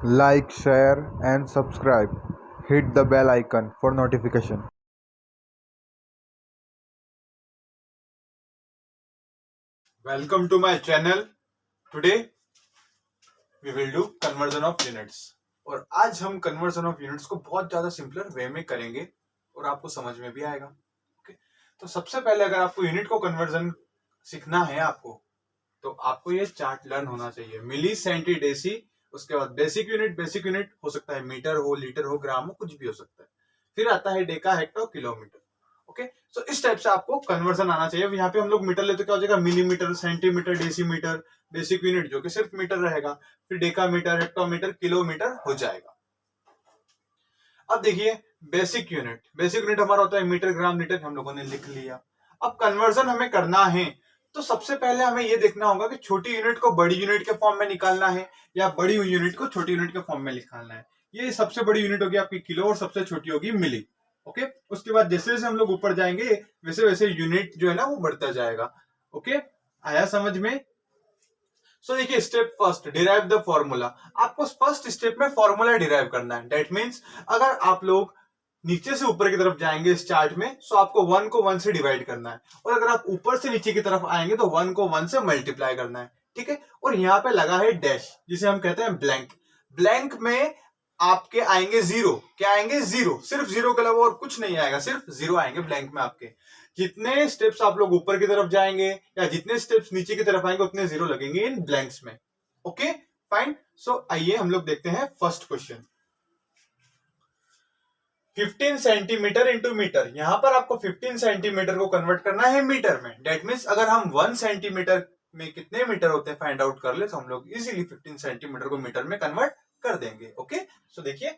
Like, share, and subscribe. Hit the bell icon for notification. Welcome to my channel. Today we will do conversion of units. और आज हम conversion of units को बहुत ज्यादा simpler way में करेंगे और आपको समझ में भी आएगा. ओके, तो सबसे पहले अगर आपको यूनिट को कन्वर्जन सीखना है आपको, तो आपको ये चार्ट लर्न होना चाहिए. मिली, सेंटी, डेसी, उसके बाद बेसिक यूनिट हो सकता है मीटर हो, लीटर हो, ग्राम हो, कुछ भी हो सकता है. फिर आता है डेका, हेक्टर, किलोमीटर. ओके, सो इस टाइप से आपको कन्वर्जन आना चाहिए. यहाँ पे हम लोग मीटर लेते क्या हो जाएगा, millimetre, centimetre, decimetre. Basic unit जो कि सिर्फ मीटर रहेगा. फिर डेकामीटर, हेक्टोमीटर, किलोमीटर हो जाएगा. अब देखिए बेसिक यूनिट हमारा होता है मीटर, ग्राम, लीटर. हम लोगों ने लिख लिया. अब कन्वर्जन हमें करना है तो सबसे पहले हमें यह देखना होगा कि छोटी यूनिट को बड़ी यूनिट के फॉर्म में निकालना है या बड़ी यूनिट को छोटी यूनिट के फॉर्म में निकालना है. ये सबसे बड़ी यूनिट होगी आपकी किलो और सबसे छोटी होगी मिली. ओके, उसके बाद जैसे जैसे हम लोग ऊपर जाएंगे वैसे वैसे यूनिट जो है ना वो बढ़ता जाएगा. ओके, आया समझ में? सो देखिए step first, derive the formula. आपको फर्स्ट स्टेप में फॉर्मूला डिराइव करना है. दैट मीन्स अगर आप लोग नीचे से ऊपर की तरफ जाएंगे इस चार्ट में, सो आपको 1 को 1 से डिवाइड करना है. और अगर आप ऊपर से नीचे की तरफ आएंगे तो 1 को 1 से मल्टीप्लाई करना है. ठीक है, और यहाँ पे लगा है डैश, जिसे हम कहते हैं ब्लैंक. ब्लैंक में आपके आएंगे जीरो. क्या आएंगे? जीरो. सिर्फ जीरो के अलावा और कुछ नहीं आएगा, सिर्फ जीरो आएंगे ब्लैंक में आपके. जितने स्टेप्स आप लोग ऊपर की तरफ जाएंगे या जितने स्टेप्स नीचे की तरफ आएंगे उतने जीरो लगेंगे इन ब्लैंक्स में. Okay fine. सो आइए हम लोग देखते हैं first question. 15 centimetre into metre. यहां पर आपको 15 सेंटीमीटर को कन्वर्ट करना है मीटर में. डेट मीन्स अगर हम 1 सेंटीमीटर में कितने मीटर होते हैं फाइंड आउट कर ले तो हम लोग इजीली 15 सेंटीमीटर को मीटर में कन्वर्ट कर देंगे. ओके, सो देखिए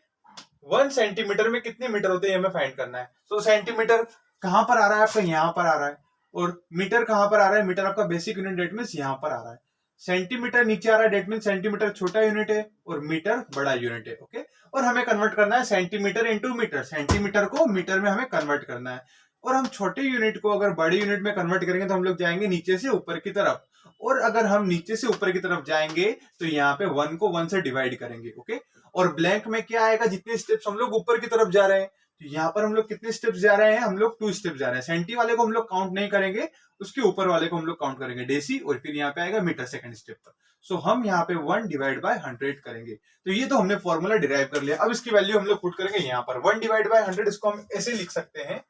1 सेंटीमीटर में कितने मीटर होते हैं हमें फाइंड करना है. तो सेंटीमीटर कहां पर आ रहा है आपका? यहां पर आ रहा है. और मीटर कहां पर आ रहा है? मीटर आपका बेसिक यूनिट डेट मीन्स यहां पर आ रहा है. सेंटीमीटर नीचे आ रहा है, डेट मीन सेंटीमीटर छोटा यूनिट है और मीटर बड़ा यूनिट है. ओके, और हमें कन्वर्ट करना है सेंटीमीटर इंटू मीटर. सेंटीमीटर को मीटर में हमें कन्वर्ट करना है. और हम छोटे यूनिट को अगर बड़े यूनिट में कन्वर्ट करेंगे तो हम लोग जाएंगे नीचे से ऊपर की तरफ. और अगर हम नीचे से ऊपर की तरफ जाएंगे तो यहाँ पे 1 को 1 से डिवाइड करेंगे. ओके, और ब्लैंक में क्या आएगा? जितने स्टेप्स हम लोग ऊपर की तरफ जा रहे हैं. तो यहाँ पर हम लोग कितने स्टेप्स जा रहे हैं? हम लोग 2 स्टेप्स जा रहे हैं. सेंटी वाले को हम लोग काउंट नहीं करेंगे, उसके ऊपर वाले को हम लोग काउंट करेंगे डेसी. और फिर यहाँ पे आएगा मीटर सेकंड स्टेप पर. सो हम यहाँ पे 1 डिवाइड बाय 100 करेंगे. तो ये तो हमने फॉर्मूला डिराइव कर लिया. अब इसकी वैल्यू हम लोग पुट करेंगे यहाँ पर. 1 डिवाइड बाय 100 इसको हम ऐसे लिख सकते हैं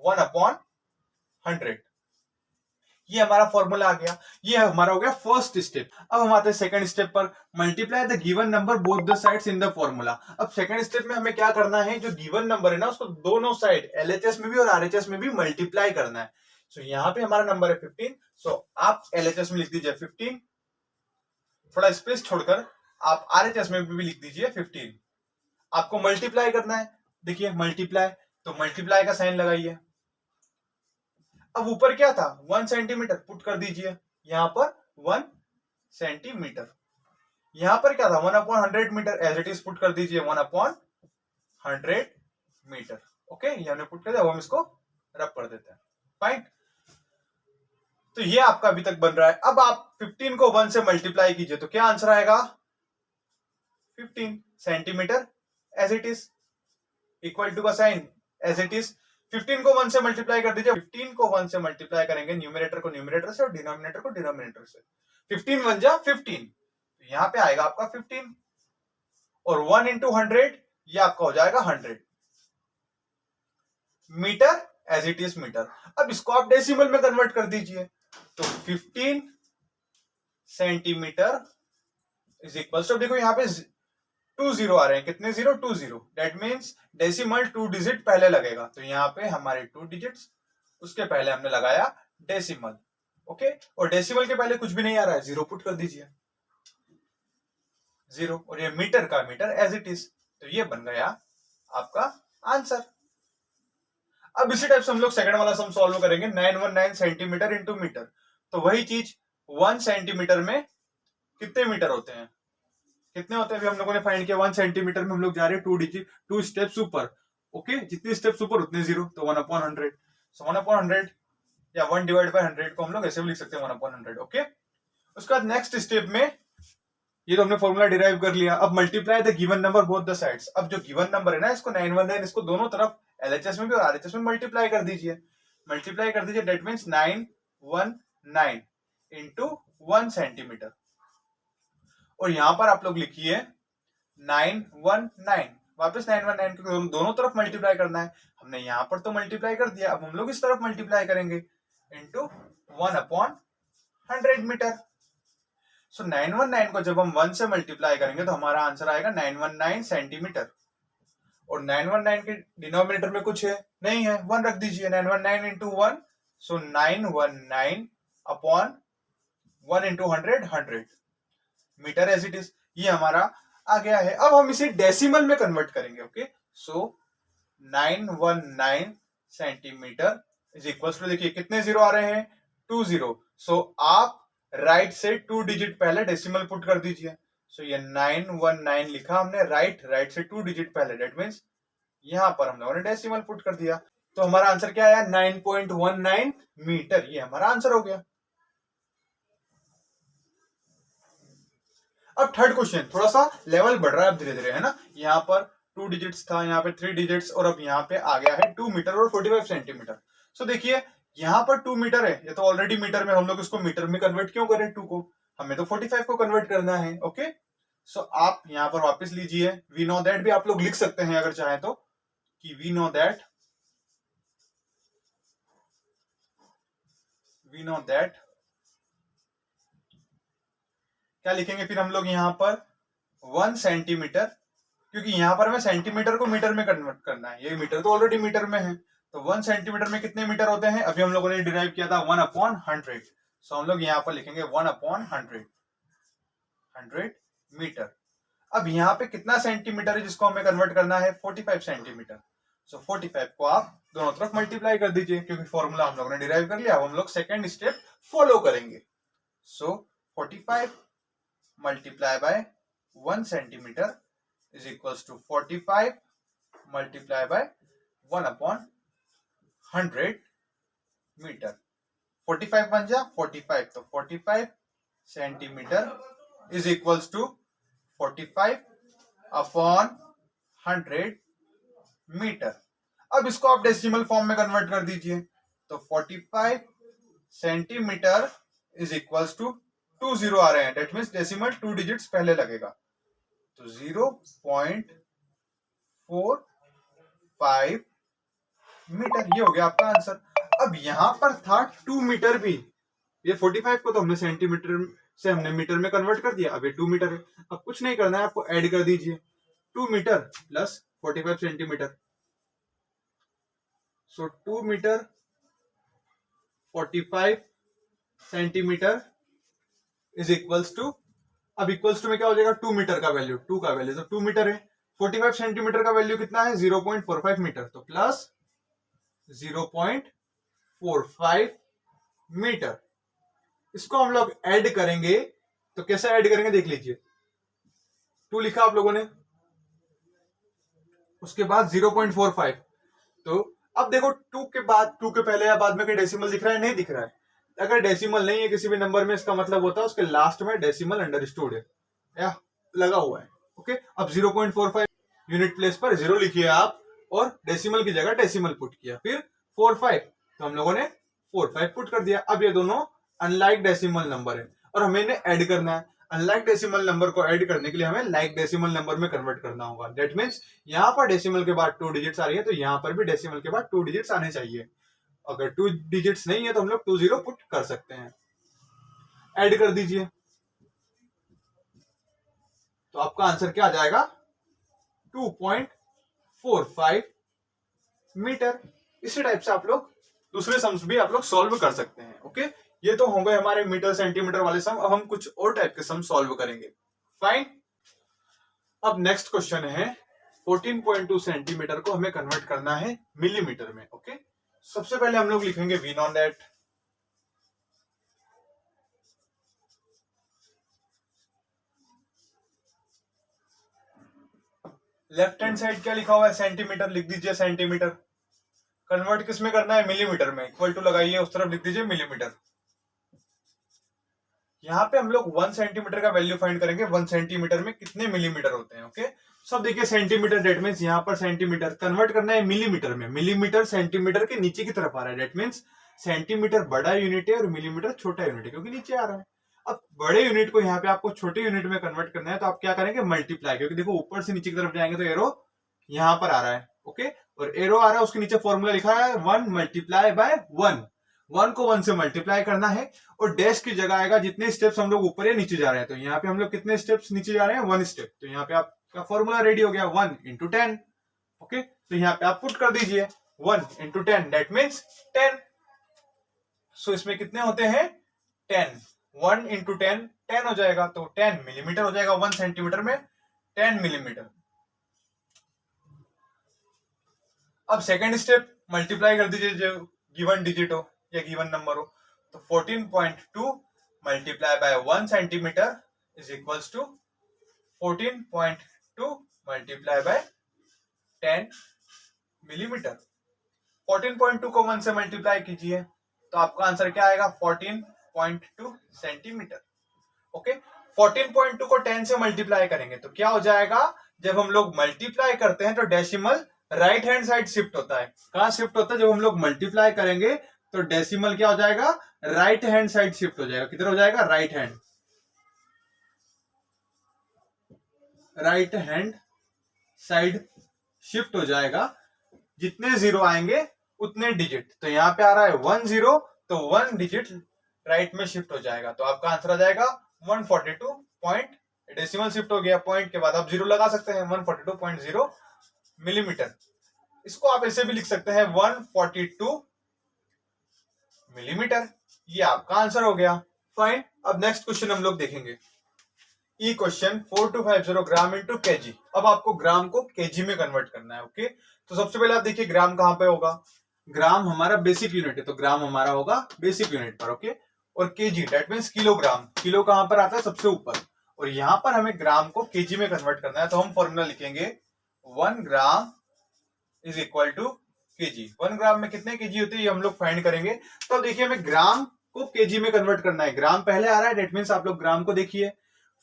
1 अपॉन 100. ये हमारा फॉर्मूला आ गया. ये हमारा हो गया फर्स्ट स्टेप. अब हम आते हैं सेकंड स्टेप पर. Multiply the given number both the sides in the formula. अब सेकंड स्टेप में हमें क्या करना है? जो गिवन नंबर है ना उसको दोनों साइड एलएचएस में भी और आरएचएस में भी मल्टीप्लाई करना है. सो यहाँ पे हमारा नंबर है 15. सो आप एलएचएस में लिख दीजिए 15. थोड़ा स्पेस छोड़कर आप आरएचएस में भी लिख दीजिए 15. आपको मल्टीप्लाई करना है. देखिए मल्टीप्लाई, तो मल्टीप्लाई का साइन लगाइए. अब ऊपर क्या था? 1 सेंटीमीटर पुट कर दीजिए. यहां पर 1 सेंटीमीटर. यहां पर क्या था? 1 upon 100 metre. As it is put कर दीजिए 1 अपॉन 100 मीटर. ओके, ये हमने पुट कर दिया. हम इसको रब कर देते हैं. फाइन. तो ये आपका अभी तक बन रहा है. अब आप 15 को 1 से मल्टीप्लाई कीजिए तो क्या आंसर आएगा? 15 centimetre as it is equal to का साइन एज इट इज. 15 को 1 से मल्टीप्लाई कर दीजिए. 15 को 1 से मल्टीप्लाई करेंगे न्यूमरेटर को न्यूमरेटर से और डिनोमिनेटर को डिनोमिनेटर से. 15 1 जा 15. तो यहां पे आएगा आपका 15 और 1 इंटू 100 ये आपका हो जाएगा 100 metre as it is metre. अब इसको आप डेसिमल में कन्वर्ट कर दीजिए. तो 15 सेंटीमीटर इज इक्वल टू, देखो यहाँ पे 2 जीरो आ रहे हैं. कितने zero? 2 zero. That means decimal 2 digit पहले लगेगा. तो यहाँ पे हमारे 2 डिजिट्स, उसके पहले हमने लगाया डेसिमल. ओके, और डेसिमल के पहले कुछ भी नहीं आ रहा है, जीरो पुट कर दीजिए. जीरो. और ये मीटर का मीटर एज इट इज. तो ये बन गया आपका आंसर. अब इसी टाइप से हम लोग सेकंड वाला सम सॉल्व करेंगे. 919 सेंटीमीटर इंटू मीटर. तो वही चीज 1 सेंटीमीटर में कितने मीटर होते हैं? कितने होते हैं अभी हम लोगों ने फाइंड किया. 1 सेंटीमीटर में हम लोग जा रहे हैं 2 डिजिट 2 स्टेप्स ऊपर. ओके, जितने स्टेप्स ऊपर उतने जीरो. तो 1 अपॉन 100. सो 1 अपॉन 100 या 1 डिवाइड बाय 100 को हम लोग ऐसे भी लिख सकते हैं 1 अपॉन 100. ओके, उसके बाद नेक्स्ट स्टेप में ये तो हमने फॉर्मूला डिराइव कर लिया। अब multiply the given number both the sides. अब जो गिवन नंबर है ना, इसको 919 इसको दोनों तरफ LHS में भी और RHS में मल्टीप्लाई कर दीजिए। मल्टीप्लाई कर दीजिए, डेट मीन्स 919 इंटू 1 सेंटीमीटर। और यहां पर आप लोग लिखिए 919, वापस 919 को दोनों तरफ मल्टीप्लाई करना है। हमने यहां पर तो मल्टीप्लाई कर दिया, अब हम लोग इस तरफ मल्टीप्लाई करेंगे इंटू 1/100 मीटर। सो 919 को जब हम 1 से मल्टीप्लाई करेंगे तो हमारा आंसर आएगा 919 सेंटीमीटर। और 919 के डिनोमिनेटर में कुछ है नहीं है, 1 रख दीजिए। 919 into 1, so 919 upon 1 into 100 metre as it is. ये हमारा आ गया है। अब हम इसे डेसिमल में कन्वर्ट करेंगे। Okay, so 919 centimetre is equal to, देखिए कितने जीरो आ रहे हैं, 2 जीरो। सो आप राइट से 2 डिजिट पहले डेसिमल पुट कर दीजिए। सो ये 919 लिखा हमने, राइट से 2 डिजिट पहले, डेट मीन्स यहां पर हम लोगों ने डेसिमल पुट कर दिया। तो हमारा आंसर क्या आया, 9.19 मीटर। ये हमारा आंसर हो गया। अब थर्ड क्वेश्चन, थोड़ा सा लेवल बढ़ रहा है अब धीरे धीरे, है ना। यहाँ पर 2 डिजिट्स था, यहाँ पे 3 डिजिट्स, और अब यहाँ पे आ गया है 2 मीटर और 45 सेंटीमीटर। सो देखिए यहाँ पर 2 मीटर है, ये तो ऑलरेडी मीटर में, हम लोग इसको मीटर में कन्वर्ट क्यों करें 2 को, हमें तो 45 को कन्वर्ट करना है। ओके, सो आप यहाँ पर वापस लीजिए, वी नो दैट भी आप लोग लिख सकते हैं अगर चाहें तो, कि वी नो दैट क्या लिखेंगे फिर हम लोग यहाँ पर 1 सेंटीमीटर, क्योंकि यहाँ पर हमें सेंटीमीटर को मीटर में कन्वर्ट करना है, ये मीटर तो ऑलरेडी मीटर में है। तो 1 सेंटीमीटर में कितने मीटर होते हैं, अभी हम लोगों ने डिराइव किया था 1/100। सो हम लोग यहाँ पर लिखेंगे 1/100 मीटर। अब यहाँ पे कितना सेंटीमीटर है जिसको हमें कन्वर्ट करना है, 45 सेंटीमीटर। सो 45 को आप दोनों तरफ मल्टीप्लाई कर दीजिए, क्योंकि फॉर्मूला हम लोगों ने डिराइव कर लिया। अब हम लोग सेकेंड स्टेप फॉलो करेंगे। सो 45 multiply by 1 centimeter is equals to 45 multiply by 1/100 metre. 45 बन जा 45, तो 45 centimetre is equals to 45 upon 100 metre. अब इसको आप डेसिमल फॉर्म में कन्वर्ट कर दीजिए, तो 45 centimetre is equals to 2 zero आ रहे हैं, डेट मीन्स डेसिमल 2 डिजिट्स पहले लगेगा, तो 0.45 मीटर। ये हो गया आपका आंसर। अब यहां पर था 2 मीटर भी, ये 45 को तो हमने सेंटीमीटर से हमने मीटर में कन्वर्ट कर दिया, अब ये 2 मीटर है। अब कुछ नहीं करना है आपको, ऐड कर दीजिए 2 metre plus 45 centimetre. So 2 metre 45 centimetre is equals to, अब इक्वल्स टू में क्या हो जाएगा, 2 मीटर का वैल्यू, 2 का वैल्यू तो 2 मीटर है, 45 सेंटीमीटर का वैल्यू कितना है, 0.45 मीटर, तो प्लस 0.45 मीटर। इसको हम लोग ऐड करेंगे, तो कैसे ऐड करेंगे देख लीजिए। 2 लिखा आप लोगों ने, उसके बाद 0.45, तो अब देखो 2 के बाद, 2 के पहले या बाद में कोई डेसिमल दिख रहा है, नहीं दिख रहा है। अगर डेसिमल नहीं है किसी भी नंबर में, इसका मतलब होता है उसके लास्ट में डेसिमल अंडरस्टूड है या लगा हुआ है। ओके, अब 0.45 यूनिट प्लेस पर 0 लिखिए आप, और डेसिमल की जगह डेसिमल पुट किया, फिर 45, तो हम लोगों ने 45 पुट कर दिया। अब ये दोनों अनलाइक डेसिमल नंबर है और हमें इन्हें ऐड करना है। अनलाइक डेसिमल नंबर को ऐड करने के लिए हमें लाइक डेसिमल नंबर में कन्वर्ट करना होगा। दैट मीन्स यहाँ पर डेसिमल के बाद 2 डिजिट्स आ रही है, तो यहाँ पर भी डेसिमल के बाद 2 डिजिट्स आने चाहिए। अगर 2 डिजिट्स नहीं है तो हम लोग 2 जीरो पुट कर सकते हैं, ऐड कर दीजिए, तो आपका आंसर क्या आ जाएगा, 2.45 मीटर। इसी टाइप से आप लोग दूसरे सम्स भी आप लोग सॉल्व कर सकते हैं। ओके, ये तो हो गए हमारे मीटर सेंटीमीटर वाले सम। अब हम कुछ और टाइप के सम सॉल्व करेंगे। फाइन, अब नेक्स्ट क्वेश्चन है 14.2 सेंटीमीटर को हमें कन्वर्ट करना है मिलीमीटर में। ओके, सबसे पहले हम लोग लिखेंगे we know that left hand side क्या लिखा हुआ है, सेंटीमीटर लिख दीजिए। सेंटीमीटर कन्वर्ट किस में करना है, मिलीमीटर में। इक्वल टू लगाइए, उस तरफ लिख दीजिए मिलीमीटर। यहाँ पे हम लोग 1 सेंटीमीटर का वैल्यू फाइंड करेंगे। 1 सेंटीमीटर में कितने मिलीमीटर होते हैं। ओके, सब देखिए सेंटीमीटर, डेट मीन्स यहाँ पर सेंटीमीटर कन्वर्ट करना है मिलीमीटर में। मिलीमीटर सेंटीमीटर के नीचे की तरफ आ रहा है, डेट मीन्स सेंटीमीटर बड़ा यूनिट है और मिलीमीटर छोटा यूनिट है, क्योंकि नीचे आ रहा है। अब बड़े यूनिट को यहाँ पे आपको छोटे यूनिट में कन्वर्ट करना है, तो आप क्या करेंगे, मल्टीप्लाई, क्योंकि देखो ऊपर से नीचे की तरफ जाएंगे तो एरो यहाँ पर आ रहा है। ओके, और एरो आ रहा है, उसके नीचे फॉर्मूला लिखा है 1 मल्टीप्लाई बाय 1। 1 को 1 से मल्टीप्लाई करना है और डैश की जगह आएगा जितने स्टेप्स हम लोग ऊपर या नीचे जा रहे हैं। तो यहाँ पे हम लोग कितने स्टेप्स नीचे जा रहे हैं, 1 स्टेप। तो यहाँ पे आपका फॉर्मूला रेडी हो गया, 1 इंटू 10। ओके, तो यहाँ पे आप पुट कर दीजिए 1 इंटू 10, दैट मीन्स 10। सो इसमें कितने होते हैं, 10। 1 इंटू 10 10 हो जाएगा, तो 10 मिलीमीटर हो जाएगा। 1 सेंटीमीटर में 10 मिलीमीटर। अब सेकेंड स्टेप मल्टीप्लाई कर दीजिए, जो गिवन डिजिट हो या गिवन नंबर हो। तो 14.2 multiply by 1 centimetre is equals to 14.2 multiply by 10 millimetre. 14.2 को 1 से मल्टीप्लाई कीजिए तो आपका आंसर क्या आएगा, 14.2 सेंटीमीटर। ओके, 14.2 को 10 से मल्टीप्लाई करेंगे तो क्या हो जाएगा, जब हम लोग मल्टीप्लाई करते हैं तो decimal right hand side shift होता है। कहां शिफ्ट होता है, जब हम लोग मल्टीप्लाई करेंगे तो डेसिमल क्या हो जाएगा, राइट हैंड साइड शिफ्ट हो जाएगा। किधर हो जाएगा, राइट हैंड साइड शिफ्ट हो जाएगा। जितने जीरो आएंगे उतने डिजिट, तो यहाँ पे आ रहा है 1 0, तो 1 डिजिट राइट में शिफ्ट हो जाएगा। तो आपका आंसर आ जाएगा 142 पॉइंट, डेसिमल शिफ्ट हो गया, पॉइंट के बाद आप जीरो लगा सकते हैं, 142.0 मिलीमीटर। इसको आप ऐसे भी लिख सकते हैं 142 मिलीमीटर। ये आपका आंसर हो गया। फाइन, अब नेक्स्ट क्वेश्चन हम लोग देखेंगे। ई क्वेश्चन 4250 ग्राम इंटू केजी। अब आपको ग्राम को केजी में कन्वर्ट करना है। ओके, तो सबसे पहले आप देखिए ग्राम कहां पे होगा, ग्राम हमारा बेसिक यूनिट है, तो ग्राम हमारा होगा बेसिक यूनिट पर। ओके, और KG that means kilogram, kilo कहां पर आता है, सबसे ऊपर। और यहां पर हमें ग्राम को केजी में कन्वर्ट करना है, तो हम फॉर्मूला लिखेंगे 1 gram is equal to KG. 1 gram में कितने केजी होते हैं ये हम लोग फाइंड करेंगे। तो अब देखिए हमें ग्राम को केजी में कन्वर्ट करना है। ग्राम पहले आ रहा है, दैट मींस आप लोग ग्राम को देखिए,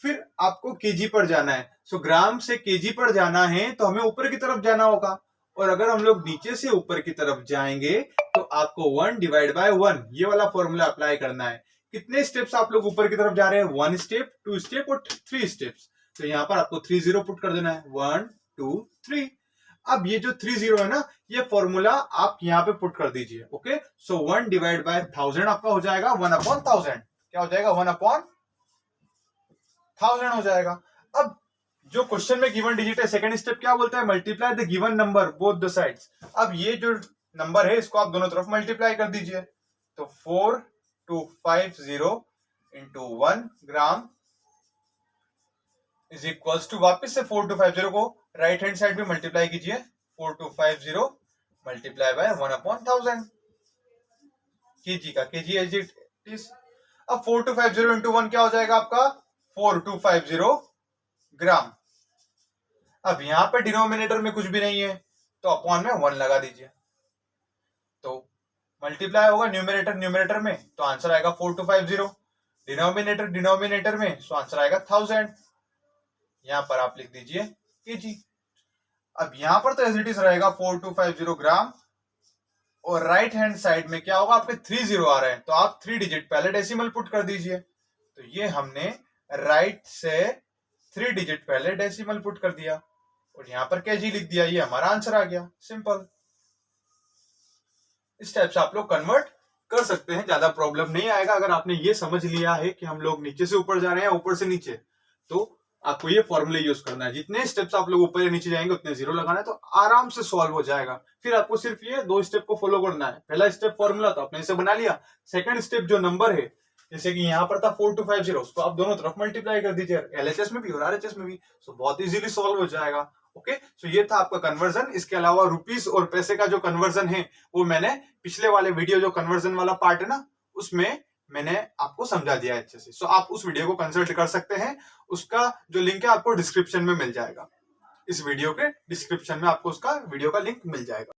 फिर आपको केजी पर जाना है। सो ग्राम से केजी पर जाना है तो हमें ऊपर की तरफ जाना होगा, और अगर हम लोग नीचे से ऊपर की तरफ जाएंगे तो आपको 1 डिवाइड बाय 1 ये वाला फॉर्मूला अप्लाई करना है। कितने स्टेप्स आप लोग ऊपर की तरफ जा रहे हैं, 1 स्टेप, 2 स्टेप और 3 स्टेप्स। तो यहाँ पर आपको 3 0 पुट कर देना है, 1 2 3। अब ये जो 3 0 है ना, ये फॉर्मूला आप यहाँ पे पुट कर दीजिए। ओके, सो 1 डिवाइड बाय 1000 आपका हो जाएगा 1/1000। क्या हो जाएगा, 1/1000 हो जाएगा। अब जो क्वेश्चन में गिवन डिजिट है, सेकंड स्टेप क्या बोलता है, multiply the given number both the sides. अब ये जो नंबर है इसको आप दोनों तरफ मल्टीप्लाई कर दीजिए। तो 4250 into 1 gram is equals to, वापिस से 4250 को राइट हैंड साइड में मल्टीप्लाई कीजिए, 4250 मल्टीप्लाई बाय 1/1000 केजी का, केजी एज इट इज। अब 4250 इंटू 1 क्या हो जाएगा आपका, 4250 ग्राम। अब यहां पे डिनोमिनेटर में कुछ भी नहीं है तो अपॉन में 1 लगा दीजिए, तो मल्टीप्लाई होगा न्यूमरेटर में, तो आंसर आएगा 4250। डिनोमिनेटर में, सो आंसर आएगा 1000। यहां पर आप लिख दीजिए केजी। अब यहां पर तो एज इट इज रहेगा 4250 ग्राम, और राइट हैंड साइड में क्या होगा, आपके 3 0 आ रहे हैं तो आप 3 डिजिट पहले डेसिमल पुट कर दीजिए। तो ये हमने राइट से 3 डिजिट पहले डेसिमल पुट कर दिया और यहां पर केजी लिख दिया, ये हमारा आंसर आ गया। सिंपल, इस टाइप से आप लोग कन्वर्ट कर सकते हैं, ज्यादा प्रॉब्लम नहीं आएगा। अगर आपने ये समझ लिया है कि हम लोग नीचे से ऊपर जा रहे हैं, ऊपर से नीचे, तो आपको ये फॉर्मूले यूज करना है। जितने स्टेप्स आप लोग ऊपर या नीचे जाएंगे उतने जीरो लगाना है, तो आराम से सॉल्व हो जाएगा। फिर आपको सिर्फ ये 2 स्टेप को फॉलो करना है। पहला स्टेप फॉर्मूला तो आपने इसे बना लिया, सेकंड स्टेप जो नंबर है, जैसे कि यहाँ पर था 4250, उसको आप दोनों तरफ मल्टीप्लाई कर दीजिए, एलएचएस में भी और आरएचएस में भी, सो बहुत इजीली सॉल्व हो जाएगा। ओके, सो ये था आपका कन्वर्जन। इसके अलावा रुपीस और पैसे का जो कन्वर्जन है वो मैंने पिछले वाले वीडियो, जो कन्वर्जन वाला पार्ट है ना, उसमें मैंने आपको समझा दिया है अच्छे से। सो आप उस वीडियो को कंसल्ट कर सकते हैं, उसका जो लिंक है आपको डिस्क्रिप्शन में मिल जाएगा। इस वीडियो के डिस्क्रिप्शन में आपको उसका वीडियो का लिंक मिल जाएगा।